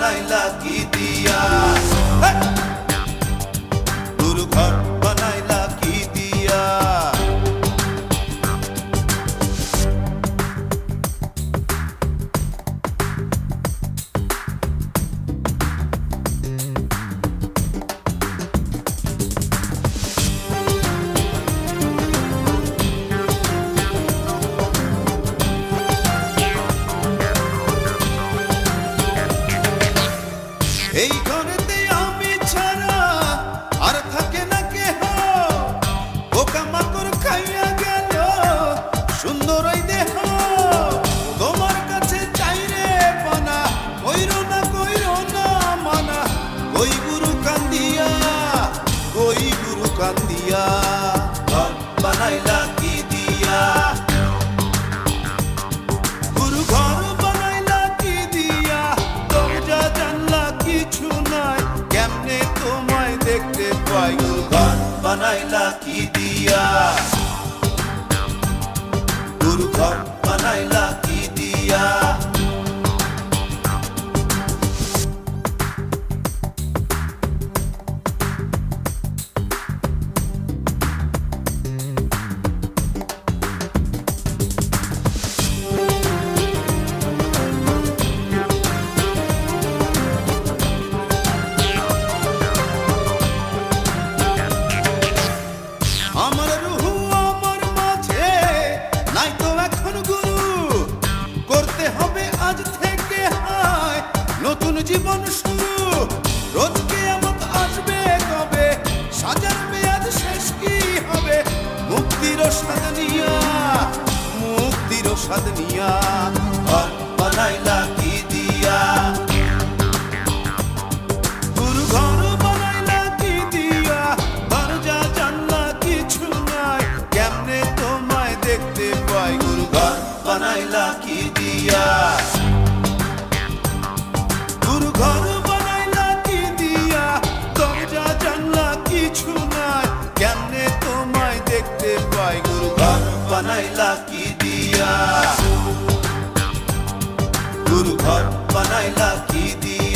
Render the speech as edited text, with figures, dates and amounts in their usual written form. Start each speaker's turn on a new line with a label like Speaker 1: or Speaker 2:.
Speaker 1: बनाइला की दिया गुरु घर बनाइला की दिया এই ঘরেতে আমি ছাড়া আর থাকে না কেহ পোকামাকড় খাইয়া গেল সুন্দর ওই দেহ তোমার কাছে চাই রে পানা কইরো না মানা কই গুরু কান্দিয়া ঘর বানাইলা কি দিয়া গুরু ঘর বানাইলা কি দিয়া দরজা জানলা কিছু নাই কেমনে তোমায় দেখতে পাই গুরু ঘর বানাইলা কি দিয়া গুরু ঘর বানাইলা কি দিয়া আমার রুহু আমার মাঝে নাই তো এখন গুরু করতে হবে আজ থেকে হায় নতুন জীবন শুরু রোজ কিয়ামত আসবে কবে সাজার মেয়াদ শেষ কি হবে মুক্তির স্বাদ নিয়া ঘর বানাইলা কি দিয়া গুরু ঘর বানাইলা কি দিয়া দরজা জানলা কিছু নাই কেমনে তোমায় দেখতে পাই গুরু ঘর বানাইলা কি দিয়া গুরু ঘর বানাইলা কি দিয়া দরজা জানলা কিছু নাই কেমনে তোমায় দেখতে পাই গুরু ঘর বানাইলা কি দিয়া গুরু ঘর বানাইলা কি দিয়া